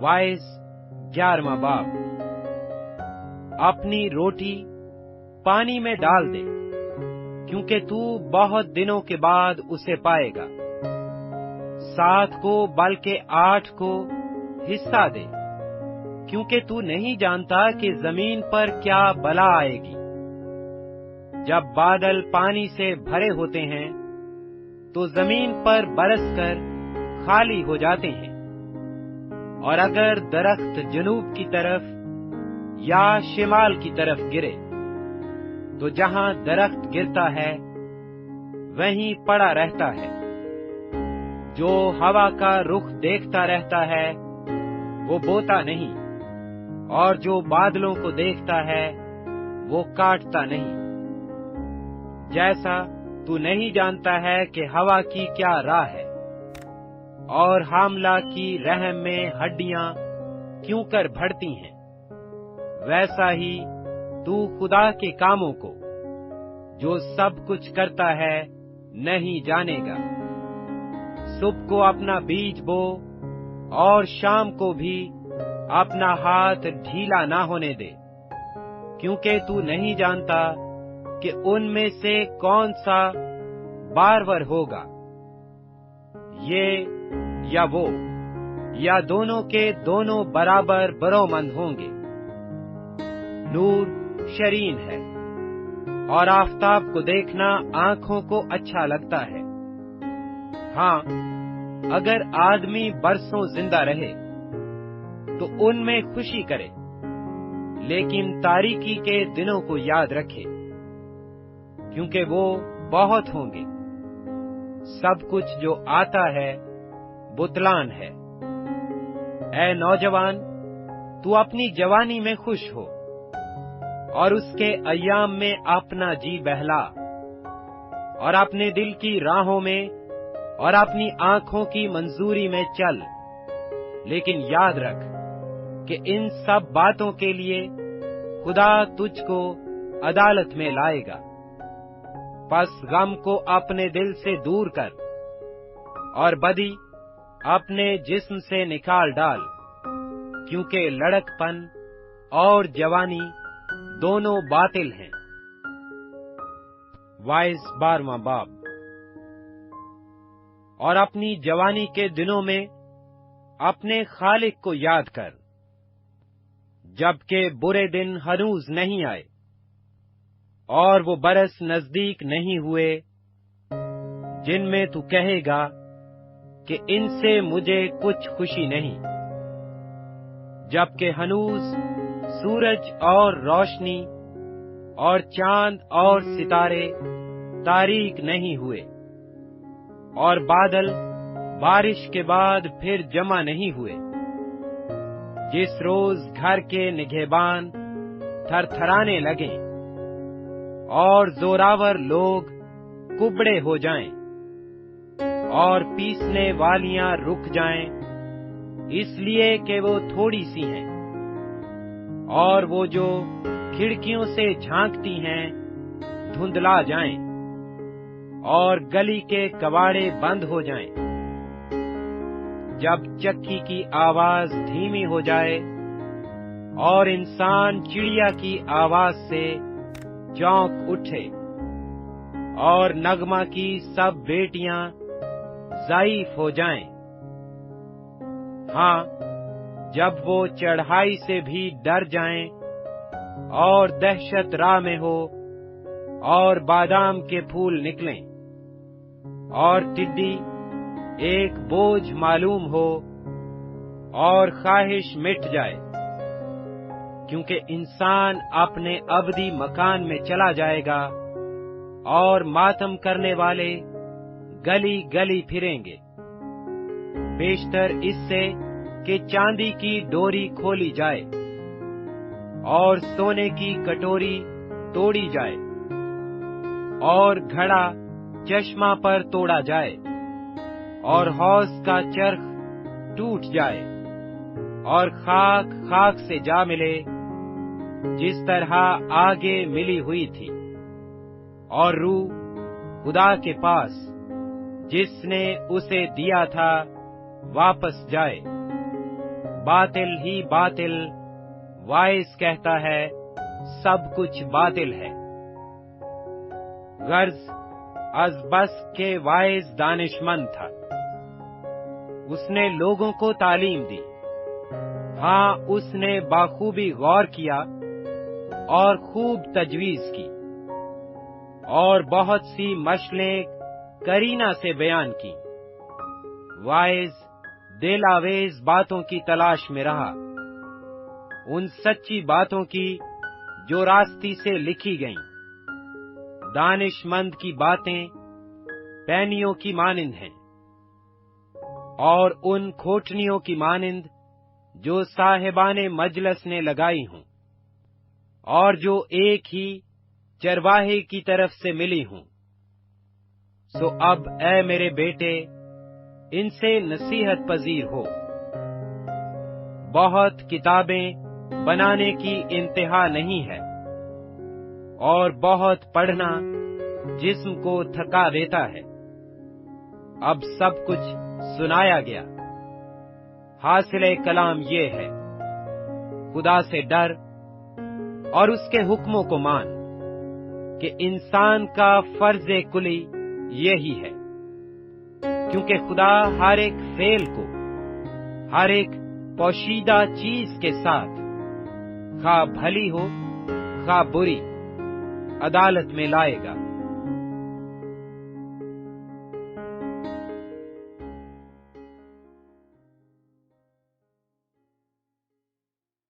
Vice 11वां बाब। अपनी रोटी पानी में डाल दे, क्योंकि तू बहुत दिनों के बाद उसे पाएगा। 7 को बल्कि 8 को हिस्सा दे, क्योंकि तू नहीं जानता कि जमीन पर क्या बला आएगी। जब बादल पानी से भरे होते हैं तो जमीन पर बरसकर खाली हो जाते हैं। और अगर दरख्त जनूब की तरफ या शिमाल की तरफ गिरे, तो जहां दरख्त गिरता है वहीं पड़ा रहता है। जो हवा का रुख देखता रहता है वो बोता नहीं, और जो बादलों को देखता है वो काटता नहीं। जैसा तू नहीं जानता है कि हवा की क्या राह है, और हामला की रहम में हड्डियां क्यों कर बढ़ती हैं, वैसा ही तू खुदा के कामों को, जो सब कुछ करता है, नहीं जानेगा। सुबह को अपना बीज बो, और शाम को भी अपना हाथ ढीला ना होने दे, क्योंकि तू नहीं जानता कि उनमें से कौन सा बारवर होगा, ये या वो, या दोनों के दोनों बराबर बरोमंद होंगे। नूर शरीन है, और आफताब को देखना आंखों को अच्छा लगता है। हाँ, अगर आदमी बरसों जिंदा रहे तो उनमें खुशी करे, लेकिन तारीकी के दिनों को याद रखे, क्योंकि वो बहुत होंगे। सब कुछ जो आता है बुतलान है। ऐ नौजवान, तू अपनी जवानी में खुश हो, और उसके अय्याम में अपना जी बहला, और अपने दिल की राहों में और अपनी आंखों की मंजूरी में चल। लेकिन याद रख कि इन सब बातों के लिए खुदा तुझको अदालत में लाएगा। बस गम को अपने दिल से दूर कर, और बदी अपने जिस्म से निकाल डाल, क्योंकि लड़कपन और जवानी दोनों बातिल हैं। वाइस 12वां बाब। और अपनी जवानी के दिनों में अपने खालिक को याद कर, जबकि बुरे दिन हनूज नहीं आए और वो बरस नजदीक नहीं हुए, जिनमें तू कहेगा कि इनसे मुझे कुछ खुशी नहीं। जबकि हनूज सूरज और रोशनी और चांद और सितारे तारीक नहीं हुए, और बादल बारिश के बाद फिर जमा नहीं हुए। जिस रोज घर के निगहबान थरथराने लगें और जोरावर लोग कुबड़े हो जाएं, और पीसने वालियां रुक जाएं, इसलिए कि वो थोड़ी सी हैं, और वो जो खिड़कियों से झांकती हैं धुंधला जाएं, और गली के कबाड़े बंद हो जाएं। जब चक्की की आवाज धीमी हो जाए, और इंसान चिड़िया की आवाज से चौंक उठे, और नगमा की सब बेटियां ज़ाइफ हो जाएं। हाँ, जब वो चढ़ाई से भी डर जाएं, और दहशत राह में हो, और बादाम के फूल निकलें, और टिड्डी एक बोझ मालूम हो, और ख्वाहिश मिट जाए, क्योंकि इंसान अपने अबदी मकान में चला जाएगा, और मातम करने वाले गली गली फिरेंगे। बेशतर इससे कि चांदी की डोरी खोली जाए, और सोने की कटोरी तोड़ी जाए, और घड़ा चश्मा पर तोड़ा जाए, और हौज का चरख टूट जाए, और खाक खाक से जा मिले, जिस तरह आगे मिली हुई थी, और रूह खुदा के पास जिसने उसे दिया था वापस जाए। باطل ہی باطل، وائز کہتا ہے سب کچھ باطل ہے۔ غرض از بس کے وائز دانش مند تھا، اس نے لوگوں کو تعلیم دی۔ ہاں، اس نے بخوبی غور کیا اور خوب تجویز کی، اور بہت سی مشلیں کرینہ سے بیان کی۔ وائز دل آویز باتوں کی تلاش میں رہا، ان سچی باتوں کی جو راستی سے لکھی گئیں۔ دانش مند کی باتیں پینیوں کی مانند ہیں، اور ان کھوٹنیوں کی مانند جو صاحبان مجلس نے لگائی ہوں، اور جو ایک ہی چرواہے کی طرف سے ملی ہوں۔ سو اب اے میرے بیٹے، ان سے نصیحت پذیر ہو۔ بہت کتابیں بنانے کی انتہا نہیں ہے، اور بہت پڑھنا جسم کو تھکا دیتا ہے۔ اب سب کچھ سنایا گیا، حاصل کلام یہ ہے، خدا سے ڈر اور اس کے حکموں کو مان، کہ انسان کا فرض کلی یہی ہے، کیونکہ خدا ہر ایک فعل کو ہر ایک پوشیدہ چیز کے ساتھ، خواہ بھلی ہو خواہ بری، عدالت میں لائے گا۔